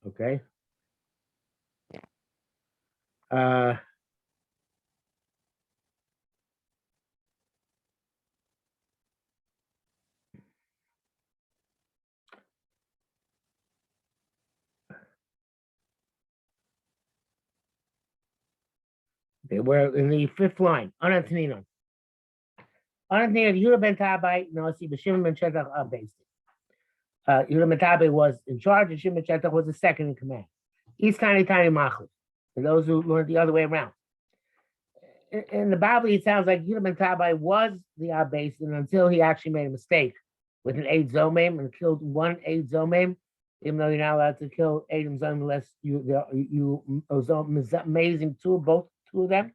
Okay. Uh, they were in the fifth line. Anantinino. Anantinino, Yehuda ben Tabbai, Nasi, B'Shimon ben Shetach, based. Yehuda ben Tabbai was in charge, and Shimon ben Shetach was the second in command. He's tiny Machlis. For those who learned the other way around. In the Bible, it sounds like Yehuda ben Tabbai was the Abbeis, and until he actually made a mistake with an 8 Zomim and killed one 8 Zomim, even though you're not allowed to kill 8 Zomim unless you amazing two of them.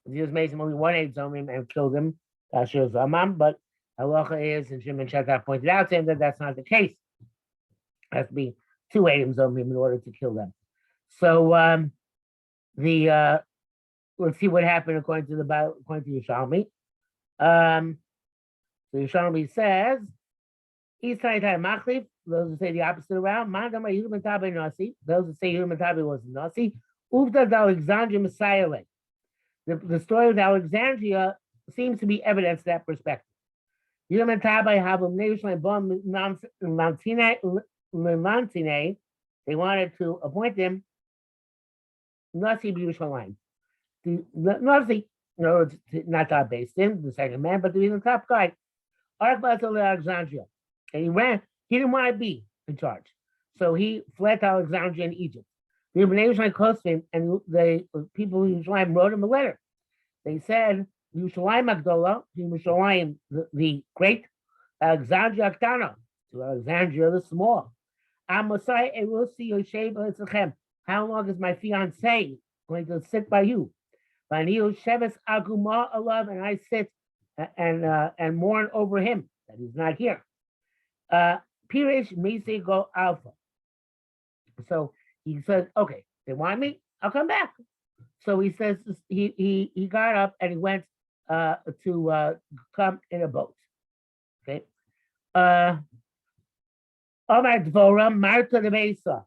He was amazing only one 8 Zomim and killed him, Asher Zamam, but halacha is, and Shimon Shetach pointed out to him that that's not the case. It has to be 2 8 Zomim in order to kill them. So let's see what happened according to Yerushalmi. So Yerushalmi says, those who say the opposite around, those who say Yehuda ben Tabbai was Nasi, Uvda Alexandria Messiah. The story of Alexandria seems to be evidence to that perspective. Yehuda ben Tabbai they wanted to appoint him Nasi Yerushalmi. Nasi, no, it's not that based in the second man, but to be the top guy. Alexandria. And he ran, he didn't want to be in charge. So he fled to Alexandria in Egypt. The Yerushalmi close to him, and the people in Yerushalayim wrote him a letter. They said, Yerushalayim Agdola, Yerushalayim the great, Alexandria Aktana, to Alexandria the small. How long is my fiancé going to sit by you? And I sit and mourn over him that he's not here. Pirish Misi go Alpha. So he says, okay, they want me, I'll come back. So he says he got up and he went to come in a boat. Okay. Omar Dvora, Marta de Mesa.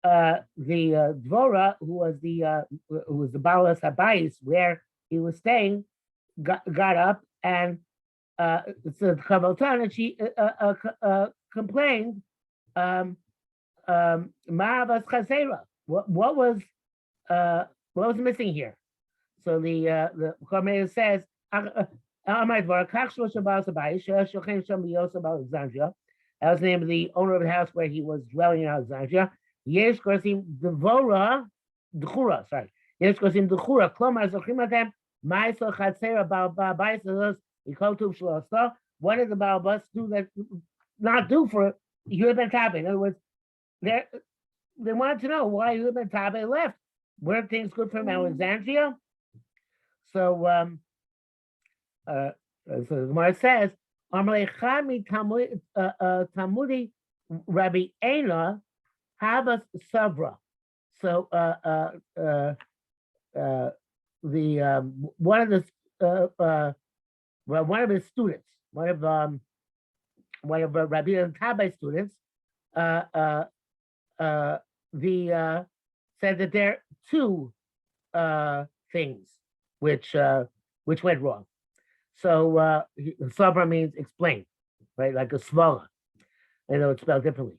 The Dvora, who was the Balas Habayis, where he was staying, got up and so Chavaltan, and she complained. Ma'avas Chazera. What was missing here? So the Chomeir says, that was the name of the owner of the house where he was dwelling in Alexandria. Yesh Korsim Devora, Dchura, sorry. Yesh Korsim Dchura, Klomar Zochimatem, Maisel Chatzera Balbais, Ikotuv Shlosta. What did the Balbas do that not do for Yehuda ben Tabbai? In other words, they wanted to know why Yehuda ben Tabbai left. Weren't things good from Alexandria? So the Gemara says, Amalechami Tamudi Rabbi Ela Habas Sabra. So the one of his students, one of Rabbi Tabbai's students, said that there are two things which went wrong. So Sabra means explain, right? Like a svara. I know it's spelled differently.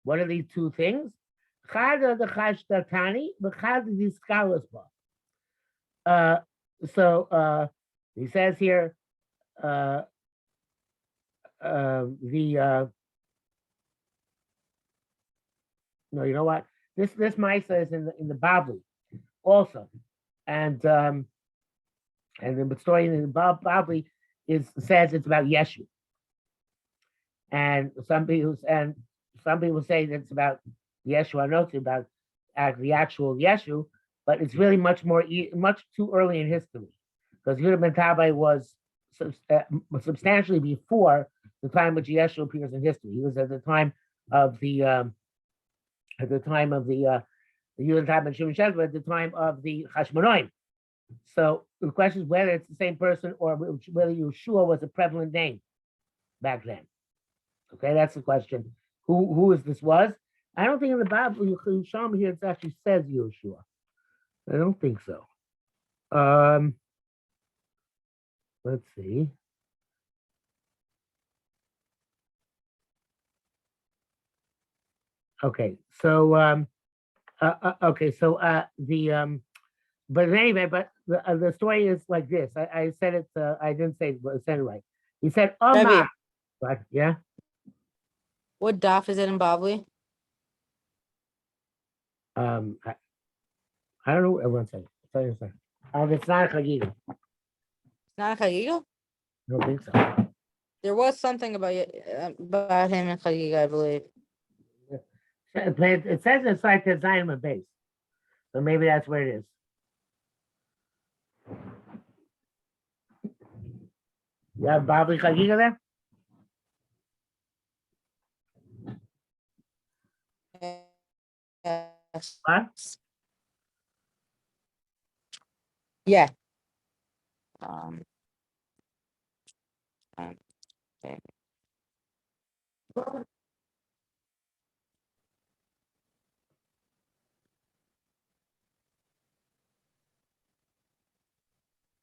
What are these two things? So he says here, no, you know what? This Maisa is in the Babli also, and the story in the Babli says it's about Yeshu, and some people say that it's about Yeshu. I know it's about the actual Yeshu, but it's really much too early in history, because Yehuda ben Tabbai was substantially before the time which Yeshu appears in history. He was at the time of the Yehuda ben Tabbai and Shimon Shezra, at the time of the Hashmonaim. So the question is whether it's the same person or whether Yeshua was a prevalent name back then. Okay, that's the question. Who is this was? I don't think in the Bible Yerushalmi here it actually says Yeshua. I don't think so. Let's see. Okay, so but anyway, the story is like this. I said it. I didn't say it, but I said it right. He said, Rabbi, "Omar." But yeah. what daf is it in Bavli? Um, I, I don't know. One second. I'll tell you a second. It's not a Chagigah. It's not a Chagigah? I don't think so. There was something about him in Chagigah, I believe. It says it's like the Zion base, so maybe that's where it is. You have Bavli Chagigah there? Yes. What? Yeah. Okay.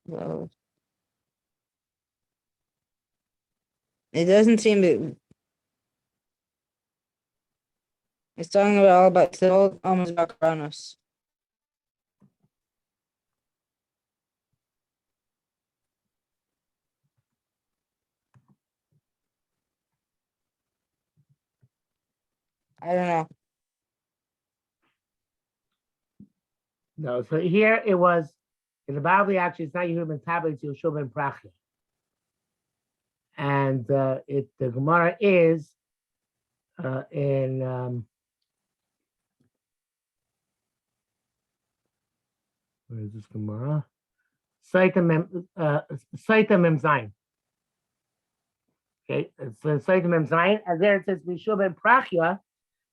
Well, it doesn't seem to. It's talking about all about the old almost about Kronos. I don't know. No. So here it was in the Bible. Actually, it's not Yehuda ben Tabba. It's Yehoshua ben Prachia. And the Gemara is in where is this Gemara? Saita Mem Zayin. Okay, it's Saita Mem Zayin, and there it says Yehoshua ben Prachia.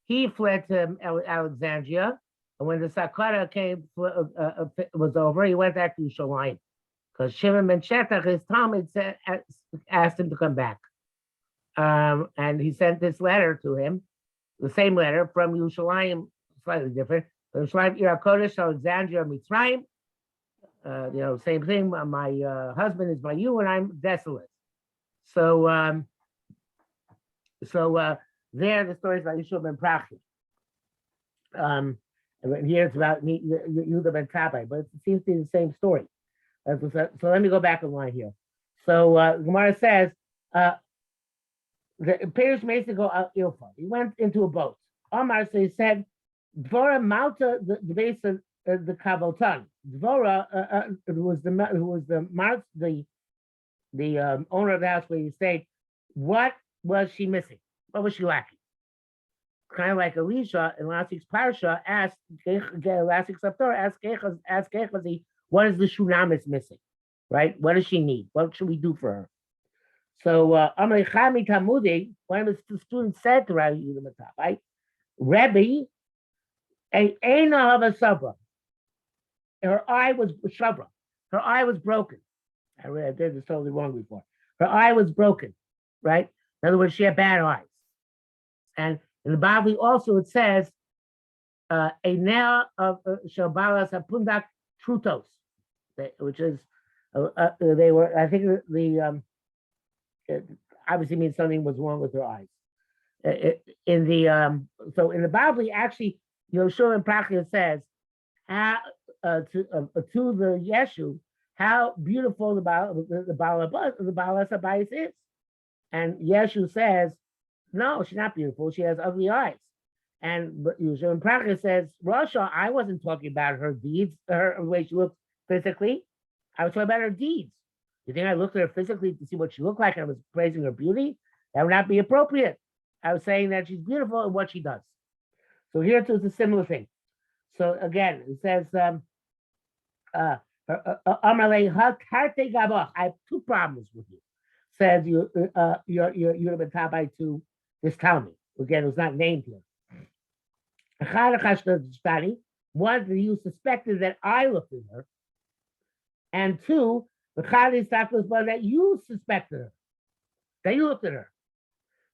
He fled to Alexandria, and when the Sakara was over, he went back to Yerushalmi because Shimon ben Shetach, his Talmud, asked him to come back. And he sent this letter to him, the same letter from Yerushalayim, slightly different. Yerushalayim, Irakodesh, Alexandria, Mitzrayim. Same thing. My husband is by you, and I'm desolate. So, there the story is about Yehoshua ben Prachia. And here it's about Yehuda ben Tabba, but it seems to be the same story. So let me go back a line here. So Gemara says, the Parish Mason go out Ilfa. He went into a boat. Omar, so he said, Dvora Malta, the base of the Kavotan. Dvora who was the owner of the house where he stayed. What was she missing? What was she lacking? Kind of like Elisha in last week's parsha asked last week's Haftorah asked Gehazi, what is the Shunamis missing? Right? What does she need? What should we do for her? So Amar Chami Talmudi, one of the students said to Rabbi Yehuda right? Rabbi, Eina Hava Sabra. Her eye was Shabra. Her eye was broken. I did this totally wrong before. Her eye was broken, right? In other words, she had bad eyes. And in the Bible also it says, Einea of Shabalas Apundak Trutos, which is, they were, I think it obviously means something was wrong with her eyes. In the Bible, actually, Yehoshua and Prachia says how to the Yeshu how beautiful the Baal Abayis is, and Yeshu says, no, she's not beautiful. She has ugly eyes. And Yehoshua and Prachia says, Rasha, I wasn't talking about her deeds, her way she looks physically. I was talking about her deeds. You think I looked at her physically to see what she looked like and I was praising her beauty? That would not be appropriate. I was saying that she's beautiful in what she does. So here too is a similar thing. So again, it says, I have two problems with you. Says you're been taught by to this Talmud. Again, it was not named here. One, you suspected that I looked at her. And two, that you suspected her, that you looked at her.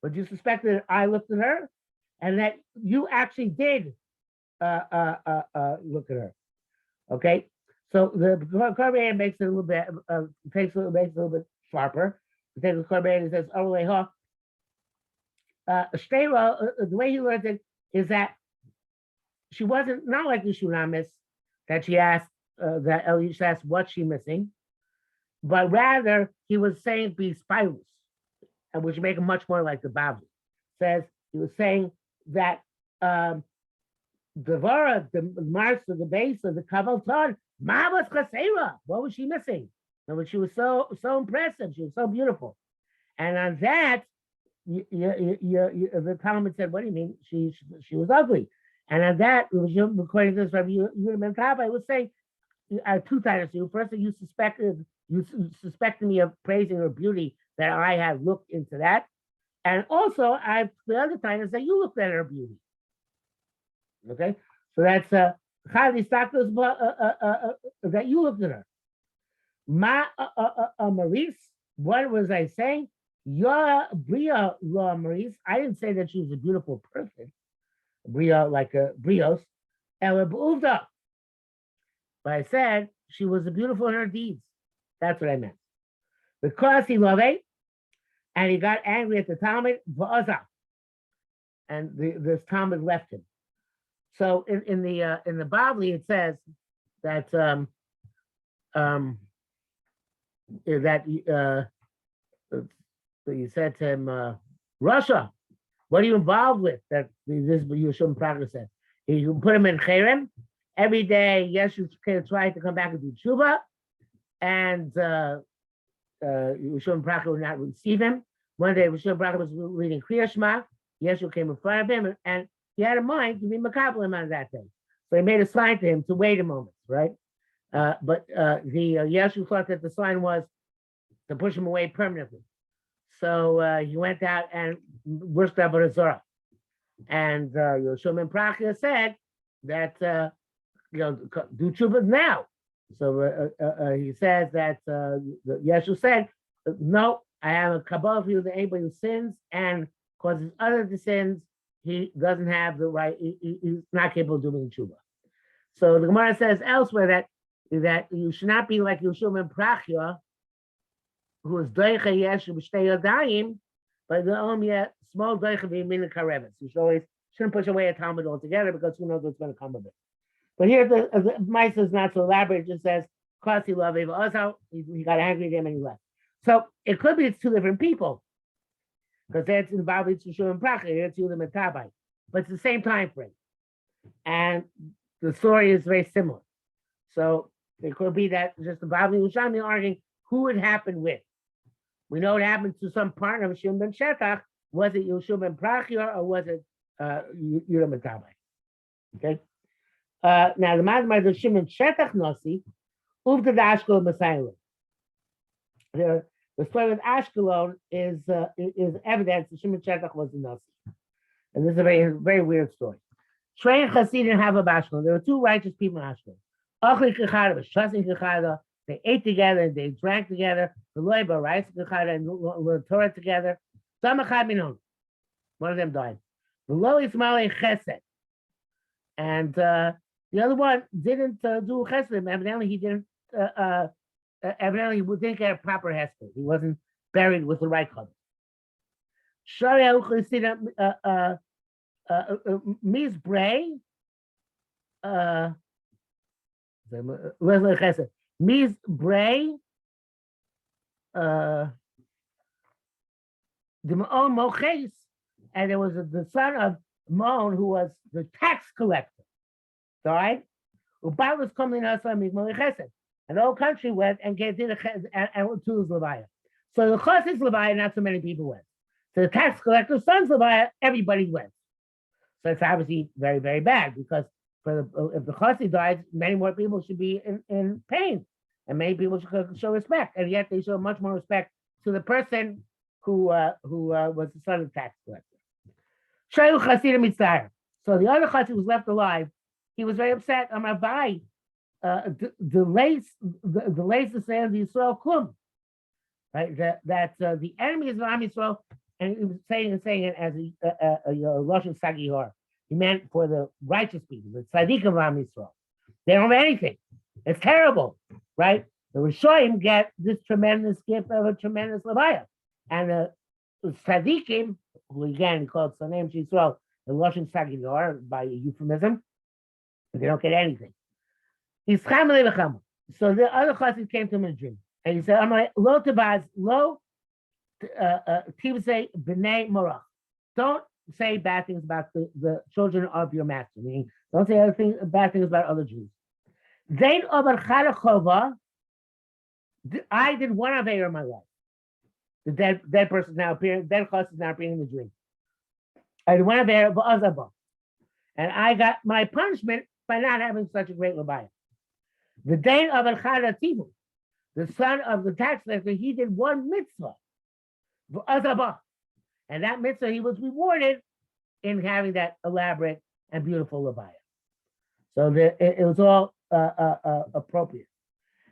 but you suspected that I looked at her, and that you actually did look at her. Okay, so the Korban makes it a little bit makes it a little bit sharper. You take the Korban and says, "Oh, the way he learned it is that she wasn't not like the Shunamis that she asked that Elisha asked what's she missing, but rather he was saying be spirals, and which make him much more like the Bavli. Says he was saying that the Vara, the marks of the base of the Kaval Ton, Ma was Chasera. What was she missing? And she was so impressive, she was so beautiful. And on that, the Talmud said, "What do you mean? She was ugly." And on that, according to this, Rabbi Yehuda Tabba, I would say two titles to you. First, that you suspected me of praising her beauty, that I had looked into that, and also the other time is that you looked at her beauty. Okay, so that's Chali Stakos that you looked at her. Ma Maurice, what was I saying? Your Bria Law Maurice. I didn't say that she was a beautiful person. Bria like a Brios, Elabuvda. But I said she was beautiful in her deeds. That's what I meant. Because he loved it, and he got angry at the Talmud, and this Talmud left him. So in the Bavli it says that he said to him, Russia, what are you involved with? That this Yerushalmi Perek said. You put him in Cherem every day. Yes, you can try to come back and do tshuva, and Yerushalmi Perek would not receive him. One day, Yerushalmi Perek was reading Kriya Shema. Yeshua came in front of him, and he had a mind to be makabel him on that day. So he made a sign to him to wait a moment, right? But Yeshua thought that the sign was to push him away permanently. So he went out and worshiped Avodah Zarah. And Yerushalmi Perek said that do tshuva now. So he says that Yeshua said, no, I have a kabbalah for you that anybody who sins and causes others to sins, he doesn't have the right, he's not capable of doing tshuva. So the Gemara says elsewhere that you should not be like Yerushalmi Perek, who is doicha Yeshu b'shtei yadayim, but the only small doicha v'yimin kareves. You shouldn't push away a Talmud altogether because who knows what's going to come of it. But here the Maisa is not so elaborate. It just says, "Cause he loved also he got angry at him and he left." So it could be it's two different people, because that's involved in Yerushalmi Perek, it's Yehuda and Tabba, but it's the same time frame, and the story is very similar. So it could be that just the Bavli and Yerushalmi arguing who it happened with. We know it happened to some partner of Shimon ben Shetach. Was it Yerushalmi Perek or was it Yehuda and Tabba? Okay. Now the Madman of Shimon Shetach Nasi, Uvda Ashkelon Messiah. The story with Ashkelon is evidence that Shimon Shetach was a Nasi, and this is a very very weird story. Train Chasidim have a Ashkelon. There were two righteous people in Ashkelon. Achli Kechada was Shasin Kechada. They ate together and they drank together. The Loiba rice Kechada and learned Torah together. One of them died. The Lo Ismail Chesed, and the other one didn't do chesed. Evidently, he didn't. Evidently, he didn't get a proper hesed. He wasn't buried with the right color. Mis Bray. Mis Bray. The Maon Moches, and there was the son of Maon who was the tax collector. Died. And the whole country went and did and went to Levaya. So the Chassid's Levaya, not so many people went. So the tax collector's son's Levaya, everybody went. So it's obviously very, very bad because if the Chassid died, many more people should be in pain, and many people should show respect, and yet they show much more respect to the person who was the son of the tax collector. So the other Chassid was left alive. He was very upset. I'm going to buy the lace the sand of Yisrael Klum, right? That the enemies of Am Yisrael and he was saying it as a Lashon Chagigah. He meant for the righteous people, the tzaddikim of Am Yisrael. They don't have anything. It's terrible, right? The Rishonim get this tremendous gift of a tremendous levaya, and the tzaddikim, who again called Sanem Yisrael, the Lashon Chagigah by euphemism, they don't get anything. He's chamale v'chama. So the other chassid came to him in a dream, and he said, "I'm like lo tabaz lo tibsei b'nei morach." Don't say bad things about the children of your master. Meaning, don't say bad things about other Jews. Zayn over chalachova. I did one aveira in my life. The dead person now appearing. Dead chassid is now appearing in the dream. I did one aveira ba'azabah, and I got my punishment by not having such a great levaya. The Dain of Al-Khadatibu, the son of the tax collector, he did one mitzvah, and that mitzvah he was rewarded in having that elaborate and beautiful levaya. So it was all appropriate.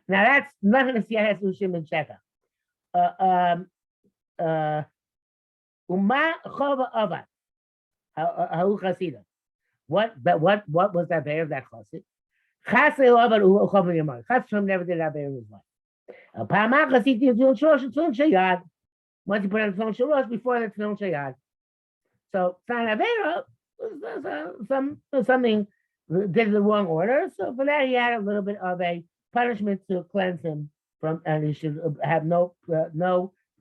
Now that's nothing to see has to do with Shemon Sheka. Uma chova avad, ha'u chasida. What was that bear of that chassid? Chassid avad hu chova yamar. Chassid never did that bear in his life. Pa'amah chassid yizul shlosh tzon shayad. Once he put on tzon shalosh before the tzon shayad. So sign avera was something did the wrong order. So for that he had a little bit of a punishment to cleanse him from, and he should have no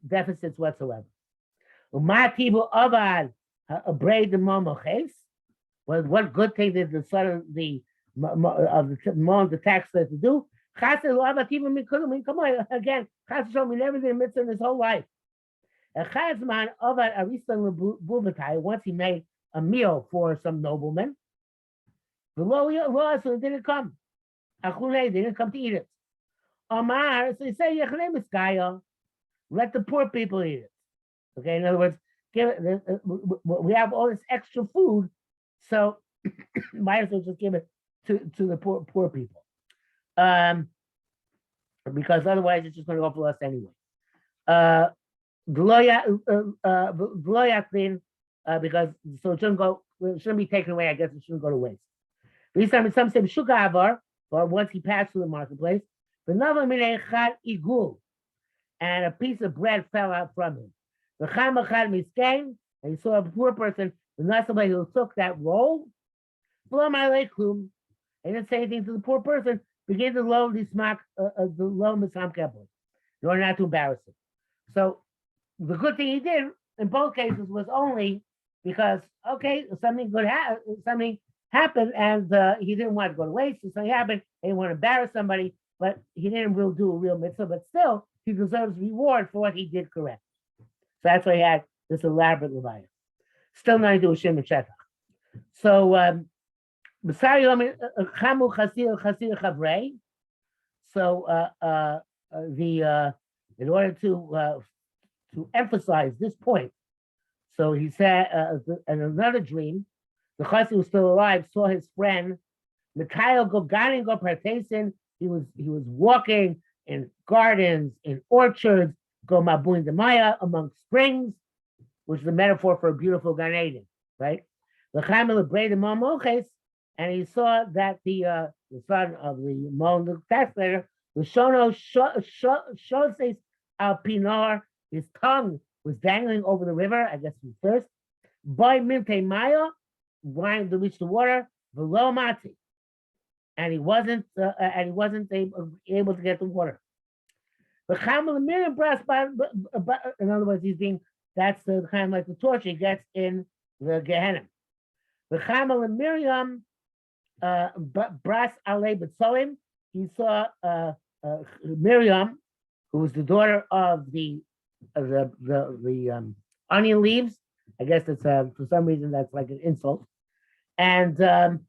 deficits whatsoever. Umatibu avad braid the momoches. Well, what good thing did the son of the tax collector do? Come on again. Chassid never did a mitzvah in his whole life. Once he made a meal for some nobleman, so it didn't come. They didn't come to eat it. Omar, so he said, let the poor people eat it. Okay, in other words, we have all this extra food, so might as well just give it to the poor people. Because otherwise it's just going to go for us anyway. Because so it shouldn't be taken away. I guess it shouldn't go to waste. These times some say shuka avar, or once he passed through the marketplace, and a piece of bread fell out from him. And he saw a poor person, somebody who took that roll. He didn't say anything to the poor person. Began to loan the smack, the loan Misam Kepler, in order not to embarrass him. So the good thing he did in both cases was only because something happened, and he didn't want to go to waste. So something happened. He didn't want to embarrass somebody, but he didn't really do a real mitzvah. But still, he deserves reward for what he did correct. So that's why he had this elaborate levaya. Still nothing to do with Shemon Sheka. So in order to emphasize this point, so he said in another dream, the chassid was still alive, saw his friend Mikhail Goganin go partasin. He was walking in gardens, in orchards, go mabuin demaya, among springs, which is a metaphor for a beautiful Gan Eden, right? And he saw that the son of the Mon tax collector, the Shono Shoses al Pinar, his tongue was dangling over the river, I guess from thirst. By Minte Maya, wanting to reach the water, below Mati. And he wasn't able to get the water. But in other words, that's the kind of like the torch he gets in the Gehenna. The Chamal and Miriam Bras Ale Betzolim, he saw Miriam, who was the daughter of the onion leaves. I guess it's for some reason that's like an insult. And it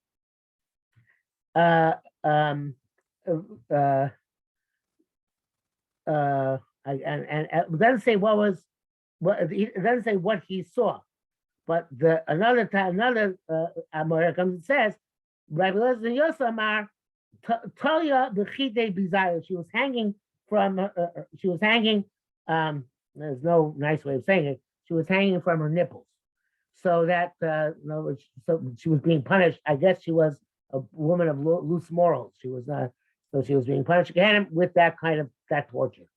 doesn't say it doesn't say what he saw, but another Amora comes and says, Rabbi Elazar Yosamar Talia the Chide Bizarre. She was hanging from there's no nice way of saying it. she was hanging from her nipples. So that, so she was being punished. I guess she was a woman of loose morals. She was not, so she was being punished again with that kind of torture.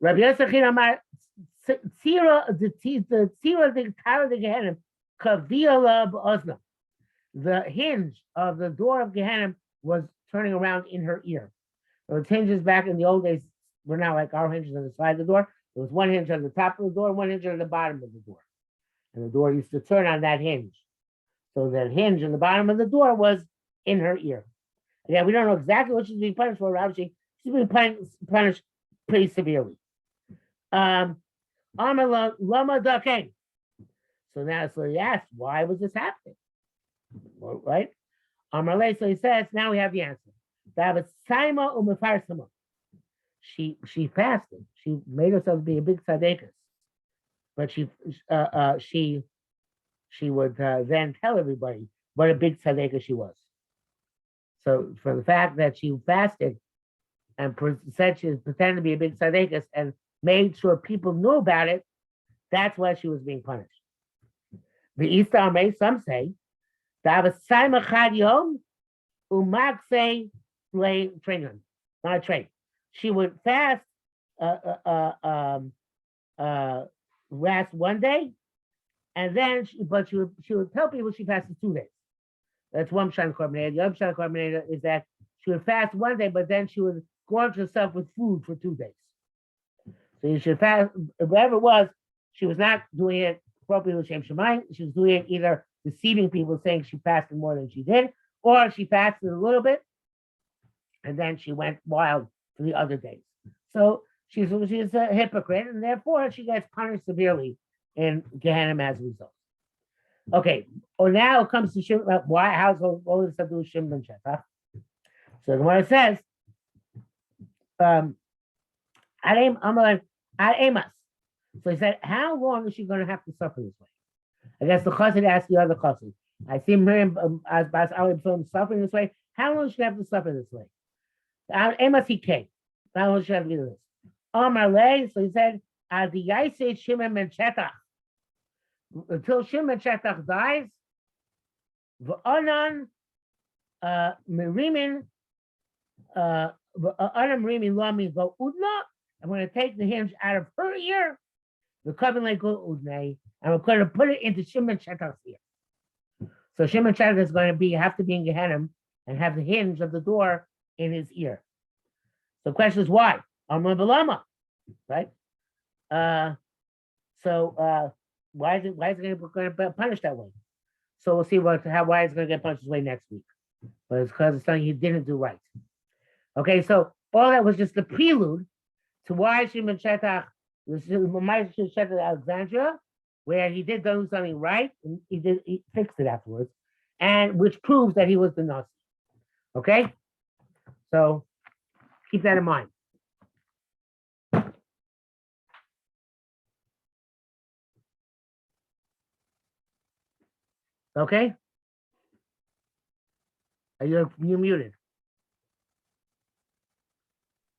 Rabbi Yosef Amar, the tower of the Gehenna, Kaviyala B'Ozna. The hinge of the door of Gehenna was turning around in her ear. So the hinges back in the old days were not like our hinges on the side of the door. There was one hinge on the top of the door, one hinge on the bottom of the door. And the door used to turn on that hinge. So that hinge on the bottom of the door was in her ear. Yeah, we don't know exactly what she's being punished for. Obviously, she's being punished pretty severely. Lama Dakain. So now, so he asked, why was this happening? Well, right? Amarle, so he says, now we have the answer. She fasted. She made herself be a big tzaddikus, but she would then tell everybody what a big tzaddikus she was. So for the fact that she fasted and said she was pretending to be a big tzaddikus and made sure people knew about it, that's why she was being punished. The East Army, some say, not a train. She would fast one day, and then she would tell people she fasted 2 days. That's one Pshat Korbaneda. The other Pshat Korbaneda is that she would fast one day, but then she would gorge herself with food for 2 days. So you should fast, whatever it was, she was not doing it appropriately with Shem Shemayim. She was doing it either deceiving people, saying she fasted more than she did, or she fasted a little bit, and then she went wild for the other days. So she's a hypocrite, and therefore she gets punished severely in Gehenna as a result. Okay, now it comes to Shimon. Why? How's all this to do with Shimon Shepach? So the Gemara says, Aremas. So he said, how long is she going to have to suffer this way? I guess the chassid asked the other chassid. I see Miriam as Bas Ali suffering this way. How long should she have to suffer this way? Aremas he came. How long should she have to do this? Amarle. So he said, the Yaisei Shimon ben Shetach. Until Shimon Shetach dies, V'anan Merimin V'anan Merimin Lami V'udna. I'm going to take the hinge out of her ear, the covenant like Udnei, and we're going to put it into Shimon Shetach's ear. So Shimon Shetach is going to have to be in Gehenna and have the hinge of the door in his ear. So the question is why? Amar B'lama, right? Why is it going to punish that way? So we'll see why it's going to get punished this way next week. But it's because it's something he didn't do right. Okay, so all that was just the prelude to why Shimon Shetach, Alexandria, where he did do something right, and he fixed it afterwards, and which proves that he was the Nazi. Okay? So keep that in mind. Okay? You're muted.